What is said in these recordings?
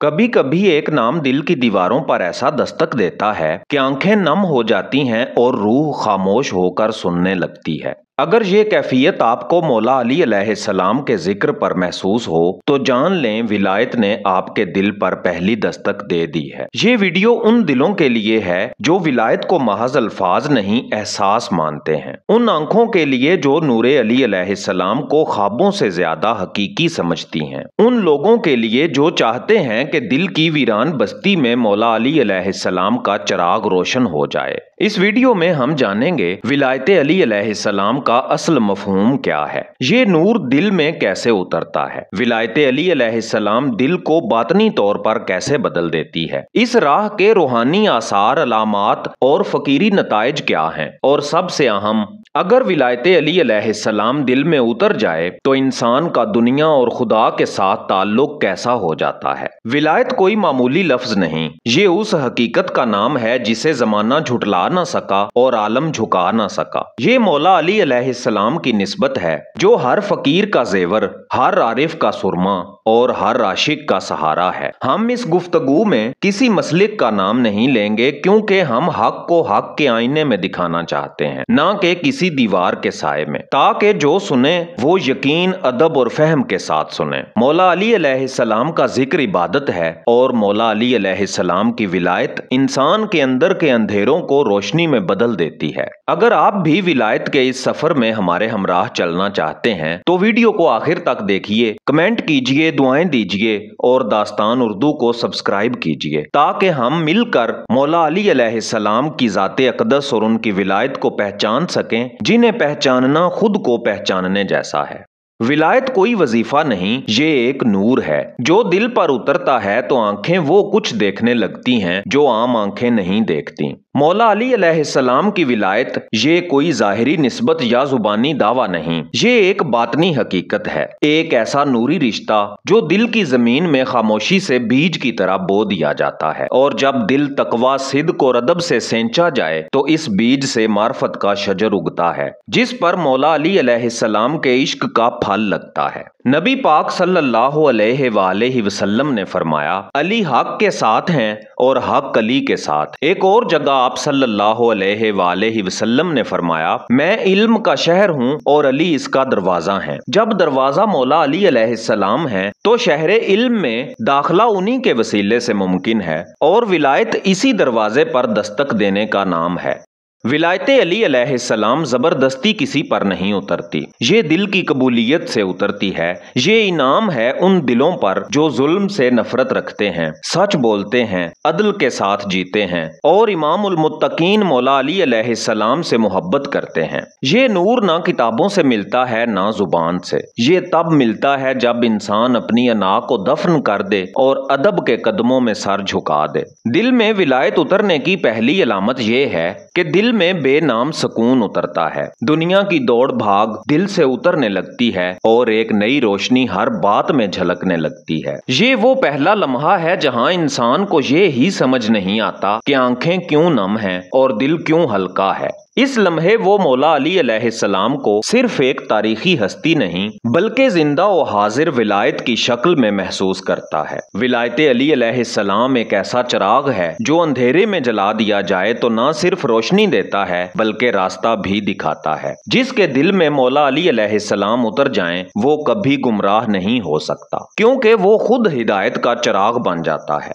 कभी कभी एक नाम दिल की दीवारों पर ऐसा दस्तक देता है कि आंखें नम हो जाती हैं और रूह खामोश होकर सुनने लगती है। अगर ये कैफियत आपको मौला अली अलैहिस्सलाम के जिक्र पर महसूस हो तो जान लें विलायत ने आपके दिल पर पहली दस्तक दे दी है। ये वीडियो उन दिलों के लिए है जो विलायत को महज अल्फाज नहीं एहसास मानते हैं, उन आंखों के लिए जो नूरे अली अलैहिस्सलाम को ख्वाबों से ज्यादा हकीकी समझती हैं, उन लोगों के लिए जो चाहते हैं कि दिल की वीरान बस्ती में मौला अली अलैहिस्सलाम का चिराग रोशन हो जाए। इस वीडियो में हम जानेंगे विलायत अली अलैहिस्सलाम का असल मफहूम क्या है, ये नूर दिल में कैसे उतरता है, विलायत अली अलैहिस्सलाम दिल को बातनी तौर पर कैसे बदल देती है, इस राह के रूहानी आसार, अलामात और फकीरी नताइज क्या हैं, और सबसे अहम, अगर विलायत अली अलैहिस्सलाम दिल में उतर जाए तो इंसान का दुनिया और खुदा के साथ ताल्लुक कैसा हो जाता है। विलायत कोई मामूली लफ्ज नहीं, ये उस हकीकत का नाम है जिसे जमाना झुटला ना सका और आलम झुका ना सका। ये मौला अली अलैहिस्सलाम की निस्बत है जो हर फकीर का जेवर, हर आरिफ का सुरमा और हर आशिक का सहारा है। हम इस गुफ्तगू में किसी मसलिक का नाम नहीं लेंगे क्योंकि हम हक को हक के आईने में दिखाना चाहते हैं, ना कि किसी दीवार के साए में, ताकि जो सुने वो यकीन, अदब और फहम के साथ सुने। मौला अली अलैहिस्सलाम का जिक्र इबादत है और मौला अली अलैहिस्सलाम की विलायत इंसान के अंदर के अंधेरों को रोशनी में बदल देती है। अगर आप भी विलायत के इस सफर में हमारे हमराह चलना चाहते हैं तो वीडियो को आखिर तक देखिए, कमेंट कीजिए, दुआएं दीजिए और दास्तान उर्दू को सब्सक्राइब कीजिए ताकि हम मिलकर मौला अली अलैहिस्सलाम की ज़ाते अक़दस और उनकी विलायत को पहचान सकें, जिन्हें पहचानना खुद को पहचानने जैसा है। विलायत कोई वजीफा नहीं, ये एक नूर है जो दिल पर उतरता है तो आंखें वो कुछ देखने लगती हैं जो आम आंखें नहीं देखती। मौला अली अलैहिस्सलाम की विलायत ये कोई जाहिरी निस्बत या जुबानी दावा नहीं, ये एक बातनी हकीकत है, एक ऐसा नूरी रिश्ता जो दिल की जमीन में खामोशी से बीज की तरह बो दिया जाता है, और जब दिल तकवा, सिद्क और अदब से सेंचा जाए तो इस बीज से मार्फत का शजर उगता है जिस पर मौला अली अलैहिस्सलाम के इश्क का फल लगता है। नबी पाक सल्लल्लाहु अलैहि वसल्लम ने फरमाया, अली हक के साथ हैं और हक अली के साथ। एक और जगह आप सल्लल्लाहु अलैहि वसल्लम ने फरमाया, मैं इल्म का शहर हूँ और अली इसका दरवाजा है। जब दरवाजा मौला अली अलैहिस्सलाम है तो शहरे इल्म में दाखिला उन्हीं के वसीले से मुमकिन है और विलायत इसी दरवाजे पर दस्तक देने का नाम है। विलायत अली अलैहिस्सलाम जबरदस्ती किसी पर नहीं उतरती, ये दिल की कबूलियत से उतरती है। ये इनाम है उन दिलों पर जो जुल्म से नफरत रखते हैं, सच बोलते हैं, अदल के साथ जीते हैं और इमामुल मुत्तकीन मौला अली अलैहिस्सलाम से मोहब्बत करते हैं। ये नूर ना किताबों से मिलता है ना जुबान से, ये तब मिलता है जब इंसान अपनी अना को दफन कर दे और अदब के कदमों में सर झुका दे। दिल में विलायत उतरने की पहली अलामत ये है कि दिल में बेनाम सुकून उतरता है, दुनिया की दौड़ भाग दिल से उतरने लगती है और एक नई रोशनी हर बात में झलकने लगती है। ये वो पहला लम्हा है जहां इंसान को ये ही समझ नहीं आता कि आंखें क्यों नम हैं और दिल क्यों हल्का है। इस लम्हे वो मौला अली अलैहिस्सलाम को सिर्फ एक तारीखी हस्ती नहीं बल्कि जिंदा और हाजिर विलायत की शक्ल में महसूस करता है। विलायत अली अलैहिस्सलाम एक ऐसा चिराग है जो अंधेरे में जला दिया जाए तो ना सिर्फ रोशनी देता है बल्कि रास्ता भी दिखाता है। जिसके दिल में मौला अली अलैहिस्सलाम उतर जाएं वो कभी गुमराह नहीं हो सकता क्योंकि वो खुद हिदायत का चिराग बन जाता है।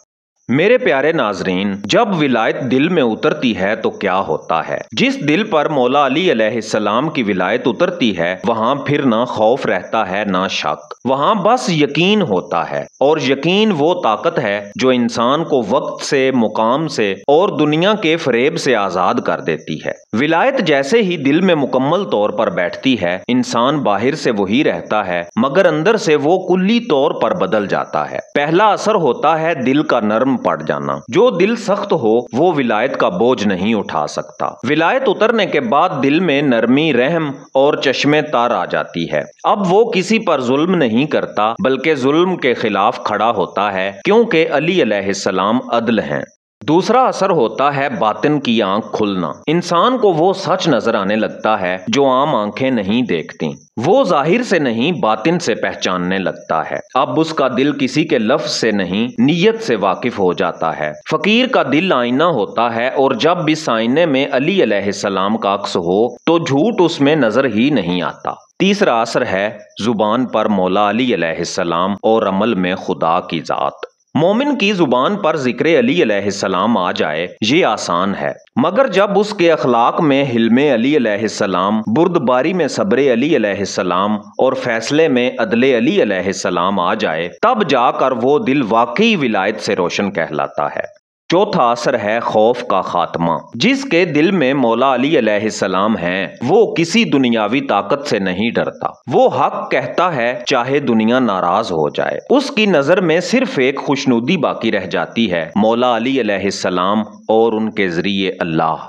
मेरे प्यारे नाजरीन, जब विलायत दिल में उतरती है तो क्या होता है। जिस दिल पर मौला अली अलैहिस्सलाम की विलायत उतरती है वहां फिर ना खौफ रहता है ना शक, वहां बस यकीन होता है, और यकीन वो ताकत है जो इंसान को वक्त से, मुकाम से और दुनिया के फरेब से आजाद कर देती है। विलायत जैसे ही दिल में मुकम्मल तौर पर बैठती है, इंसान बाहर से वही रहता है मगर अंदर से वो कुल्ली तौर पर बदल जाता है। पहला असर होता है दिल का नर्म पड़ जाना। जो दिल सख्त हो वो विलायत का बोझ नहीं उठा सकता। विलायत उतरने के बाद दिल में नरमी, रहम और चश्मे तार आ जाती है। अब वो किसी पर जुल्म नहीं करता बल्कि जुल्म के खिलाफ खड़ा होता है क्योंकि अली अलैहिस्सलाम अदल हैं। दूसरा असर होता है बातिन की आंख खुलना। इंसान को वो सच नजर आने लगता है जो आम आंखें नहीं देखती। वो जाहिर से नहीं बातिन से पहचानने लगता है। अब उसका दिल किसी के लफ्ज से नहीं नीयत से वाकिफ हो जाता है। फकीर का दिल आईना होता है और जब इस आईने में अली अलैहिस्सलाम का अक्स हो तो झूठ उसमें नजर ही नहीं आता। तीसरा असर है जुबान पर मौला अली अलैहिस्सलाम और अमल में खुदा की जात। मोमिन की जुबान पर जिक्र अली अलैहिस्सलाम आ जाए ये आसान है, मगर जब उसके अखलाक में हिल्मे अली अलैहिस्सलाम, बुर्दबारी में सब्र अली अलैहिस्सलाम और फैसले में अदले अली अलैहिस्सलाम आ जाए तब जाकर वो दिल वाकई विलायत से रोशन कहलाता है। चौथा असर है खौफ का खात्मा। जिसके दिल में मौला अली अलैहिस्सलाम हैं, वो किसी दुनियावी ताकत से नहीं डरता। वो हक कहता है चाहे दुनिया नाराज हो जाए। उसकी नजर में सिर्फ एक खुशनुदी बाकी रह जाती है, मौला अली अलैहिस्सलाम और उनके जरिए अल्लाह।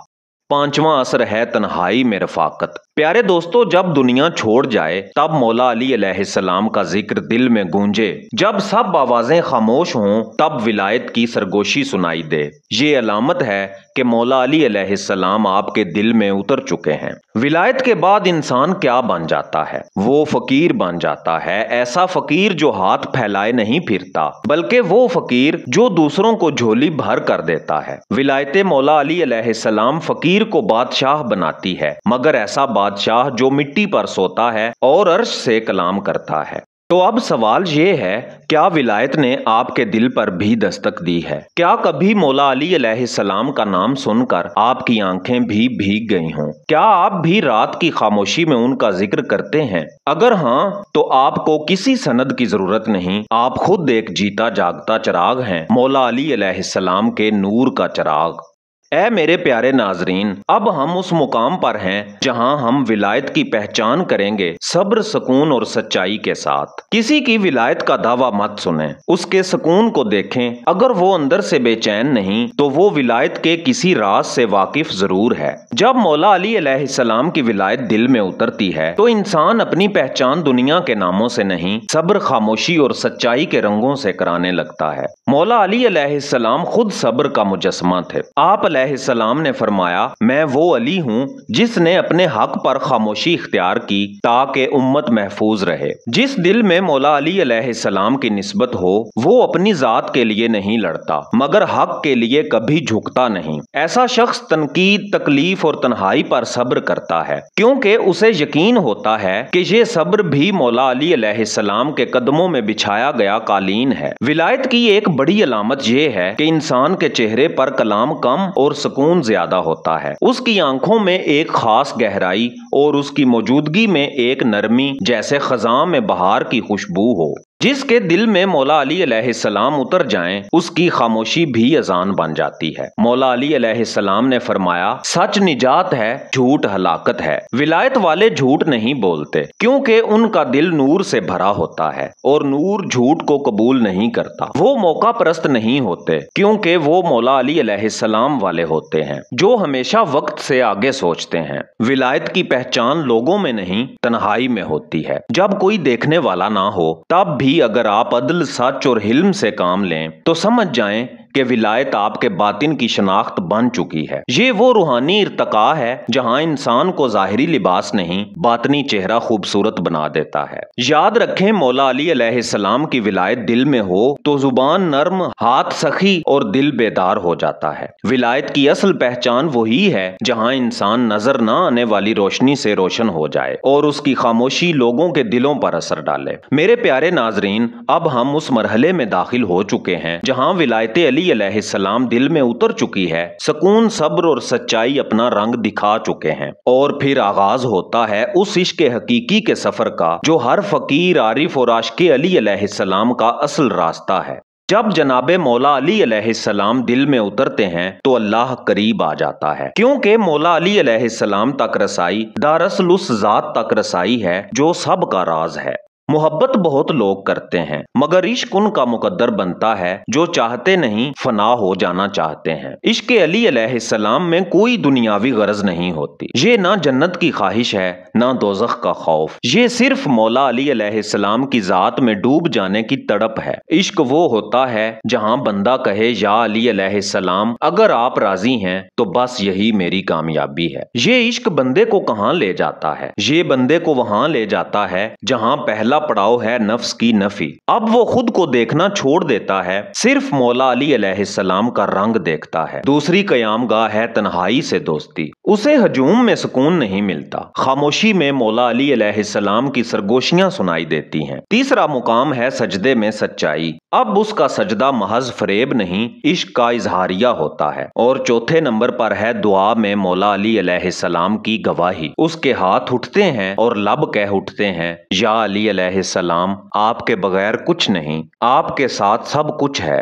पांचवा असर है तन्हाई में रफाकत। प्यारे दोस्तों, जब दुनिया छोड़ जाए तब मौला अली अलैहिस्सलाम का जिक्र दिल में गूंजे। जब सब आवाजें खामोश हों तब विलायत की सरगोशी सुनाई दे। ये अलामत है कि मौला अली अलैहिस्सलाम आपके दिल में उतर चुके हैं। विलायत के बाद इंसान क्या बन जाता है? वो फकीर बन जाता है। ऐसा फकीर जो हाथ फैलाए नहीं फिरता, बल्कि वो फकीर जो दूसरों को झोली भर कर देता है। विलायत मौला अली अलैहिस्सलाम फकीर को बादशाह बनाती है, मगर ऐसा बादशाह जो मिट्टी पर सोता है और अर्श से कलाम करता है। तो अब सवाल ये है, क्या विलायत ने आपके दिल पर भी दस्तक दी है? क्या कभी मौला अली अलैहिस्सलाम का नाम सुनकर आपकी आंखें भी भीग गई हों? क्या आप भी रात की खामोशी में उनका जिक्र करते हैं? अगर हाँ, तो आपको किसी सनद की जरूरत नहीं। आप खुद एक जीता जागता चिराग हैं, मौला अली अलैहिस्सलाम के नूर का चिराग। ऐ मेरे प्यारे नाजरीन, अब हम उस मुकाम पर हैं जहां हम विलायत की पहचान करेंगे सब्र, सुकून और सच्चाई के साथ। किसी की विलायत का दावा मत सुने, उसके सुकून को देखें। अगर वो अंदर से बेचैन नहीं तो वो विलायत के किसी राज से वाकिफ जरूर है। जब मौला अली अलैहिस्सलाम की विलायत दिल में उतरती है तो इंसान अपनी पहचान दुनिया के नामों से नहीं, सब्र, खामोशी और सच्चाई के रंगों से कराने लगता है। मौला अली अलैहिस्सलाम खुद सब्र का मुजस्समा थे। आप अलैहिस्सलाम ने फरमाया, मैं वो अली हूँ जिसने अपने हक पर खामोशी इख्तियार की ताकि उम्मत महफूज रहे। जिस दिल में मौला अली अलैहिस्सलाम की निस्बत हो वो अपनी जात के लिए नहीं लड़ता, मगर हक के लिए कभी झुकता नहीं। ऐसा शख्स तनकीद, तकलीफ और तन्हाई पर सब्र करता है, क्योंकि उसे यकीन होता है कि ये सब्र भी मौला अली अलैहिस्सलाम के कदमों में बिछाया गया कालीन है। विलायत की एक बड़ी अलामत ये है कि इंसान के चेहरे पर कलाम कम और सुकून ज्यादा होता है। उसकी आंखों में एक खास गहराई और उसकी मौजूदगी में एक नरमी, जैसे खज़ां में बहार की खुशबू हो। जिसके दिल में मौला अली अलैहिस्सलाम उतर जाएं, उसकी खामोशी भी अजान बन जाती है। मौला अली अलैहिस्सलाम ने फरमाया, सच निजात है, झूठ हलाकत है। विलायत वाले झूठ नहीं बोलते, क्योंकि उनका दिल नूर से भरा होता है और नूर झूठ को कबूल नहीं करता। वो मौका परस्त नहीं होते, क्योंकि वो मौला अली अलैहिस्सलाम वाले होते हैं जो हमेशा वक्त से आगे सोचते हैं। विलायत की पहचान लोगों में नहीं, तन्हाई में होती है। जब कोई देखने वाला ना हो तब भी अगर आप अदल, सच और हिल्म से काम लें तो समझ जाएं कि विलायत आपके बातिन की शनाख्त बन चुकी है। ये वो रूहानी इर्तका है जहां इंसान को जाहिरी लिबास नहीं, बातनी चेहरा खूबसूरत बना देता है। याद रखें, मौला अली अलैहिस्सलाम की विलायत दिल में हो तो जुबान नर्म, हाथ सखी और दिल बेदार हो जाता है। विलायत की असल पहचान वही है जहां इंसान नजर न आने वाली रोशनी से रोशन हो जाए और उसकी खामोशी लोगों के दिलों पर असर डाले। मेरे प्यारे नाजरीन, अब हम उस मरहले में दाखिल हो चुके हैं जहां विलायत अली अलैहिस्सलाम दिल में उतर चुकी है, सुकून, सब्र और सच्चाई अपना रंग दिखा चुके हैं, और फिर आगाज होता है उस इश्क हकीकी के सफर का जो हर फकीर, आरिफ और आशिक अली अलैहिस्सलाम का असल रास्ता है। जब जनाबे मौला अली अलैहिस्सलाम दिल में उतरते हैं तो अल्लाह करीब आ जाता है, क्योंकि मौला अली अलैहिस्सलाम तक रसाई दरअसल उस जात तक रसाई है जो सब का राज है। मोहब्बत बहुत लोग करते हैं, मगर इश्क उनका मुकद्दर बनता है जो चाहते नहीं फना हो जाना चाहते हैं। इश्क अली अलैहिस्सलाम में कोई दुनियावी गरज नहीं होती। ये ना जन्नत की ख्वाहिश है, ना दोज़ख का खौफ। ये सिर्फ मौला अली अलैहिस्सलाम की जात में डूब जाने की तड़प है। इश्क वो होता है जहां बंदा कहे या अली अलैहिस्सलाम, अगर आप राजी हैं तो बस यही मेरी कामयाबी है। ये इश्क बंदे को कहां ले जाता है? ये बंदे को वहां ले जाता है जहां पहला पड़ाव है नफ्स की नफी। अब वो खुद को देखना छोड़ देता है, सिर्फ मौला अली अलैहिस्सलाम का रंग देखता है। दूसरी कयामगाह है तन्हाई से दोस्ती। उसे हजूम में सुकून नहीं मिलता, खामोशी में मौला अली अलैहिस्सलाम की सरगोशियां सुनाई देती हैं। तीसरा मुकाम है सजदे में सच्चाई। अब उसका सजदा महज फरेब नहीं, इश्क का इजहारिया होता है। और चौथे नंबर पर है दुआ में मौला अली अलैहिस्सलाम की गवाही। उसके हाथ उठते हैं और लब कह उठते हैं, या अली अलैहिस्सलाम, आपके बगैर कुछ नहीं, आपके साथ सब कुछ है।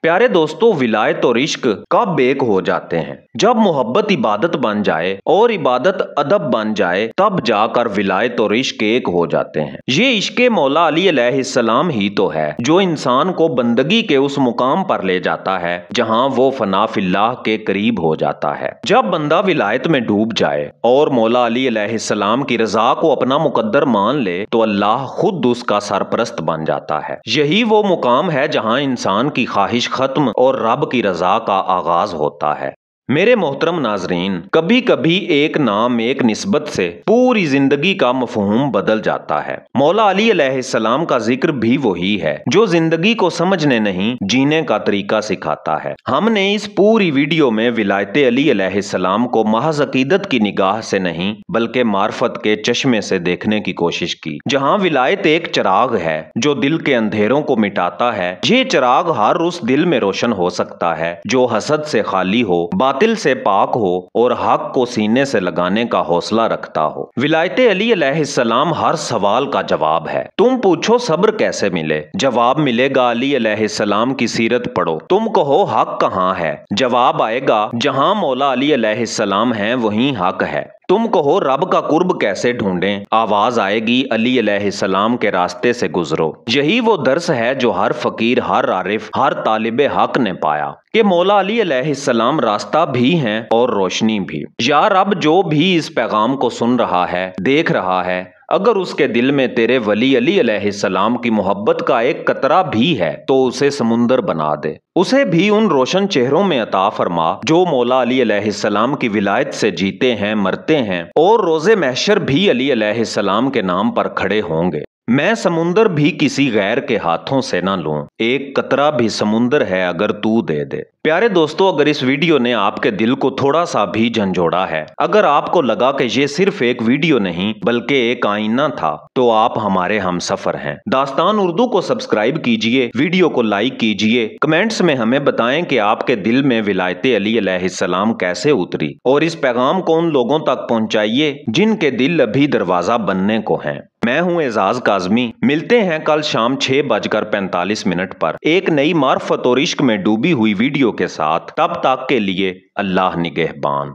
प्यारे दोस्तों, विलायत और इश्क कब एक हो जाते हैं? जब मोहब्बत इबादत बन जाए और इबादत अदब बन जाए, तब जाकर विलायत और इश्क एक हो जाते हैं। ये इश्क मौला अली अलैहिस्सलाम ही तो है जो इंसान को बंदगी के उस मुकाम पर ले जाता है जहां वो फना फिल्लाह के करीब हो जाता है। जब बंदा विलायत में डूब जाए और मौला अली अलैहिस्सलाम की रजा को अपना मुकद्दर मान ले तो अल्लाह खुद उसका सरपरस्त बन जाता है। यही वो मुकाम है जहां इंसान की ख्वाहिश खत्म और रब की रजा का आगाज होता है। मेरे मोहतरम नाजरीन, कभी कभी एक नाम एक निस्बत से पूरी जिंदगी का मफहूम बदल जाता है। मौला अली अलैहिस्सलाम का जिक्र भी वही है जो जिंदगी को समझने नहीं जीने का तरीका सिखाता है। हमने इस पूरी वीडियो में विलायत अली अलैहिस्सलाम को महज अकीदत की निगाह से नहीं बल्कि मार्फत के चश्मे से देखने की कोशिश की। जहां विलायत एक चिराग है जो दिल के अंधेरों को मिटाता है, ये चिराग हर उस दिल में रोशन हो सकता है जो हसद से खाली हो, बातिल से पाक हो और हक को सीने से लगाने का हौसला रखता हो। विलायत अली अलैहिस्सलाम हर सवाल का जवाब है। तुम पूछो सब्र कैसे मिले, जवाब मिलेगा अली अलैहिस्सलाम की सीरत पढ़ो। तुम कहो हक कहाँ है, जवाब आएगा जहां मौला अली अलैहिस्सलाम हैं वहीं हक है। तुम कहो रब का कुर्ब कैसे ढूंढें, आवाज आएगी अली अलैहिस्सलाम के रास्ते से गुजरो। यही वो दर्स है जो हर फकीर, हर आरिफ, हर तालिबे हक ने पाया कि मौला अली अलैहिस्सलाम रास्ता भी हैं और रोशनी भी। या रब, जो भी इस पैगाम को सुन रहा है, देख रहा है, अगर उसके दिल में तेरे वली अली अलैहिस्सलाम की मोहब्बत का एक कतरा भी है तो उसे समुंदर बना दे। उसे भी उन रोशन चेहरों में अता फरमा जो मौला अली अलैहिस्सलाम की विलायत से जीते हैं, मरते हैं और रोजे महशर भी अली अलैहिस्सलाम के नाम पर खड़े होंगे। मैं समुंदर भी किसी गैर के हाथों से ना लूं, एक कतरा भी समुंदर है अगर तू दे दे। प्यारे दोस्तों, अगर इस वीडियो ने आपके दिल को थोड़ा सा भी झंझोड़ा है, अगर आपको लगा कि ये सिर्फ एक वीडियो नहीं बल्कि एक आईना था, तो आप हमारे हमसफर हैं। दास्तान उर्दू को सब्सक्राइब कीजिए, वीडियो को लाइक कीजिए, कमेंट्स में हमें बताएं कि आपके दिल में विलायत अली अलैहिस्सलाम कैसे उतरी, और इस पैगाम को उन लोगों तक पहुंचाइए जिनके दिल अभी दरवाजा बनने को हैं। मैं हूं एजाज काज़मी। मिलते हैं कल शाम 6:45 पर एक नई मार्फत और इश्क में डूबी हुई वीडियो के साथ। तब तक के लिए अल्लाह निगहबान।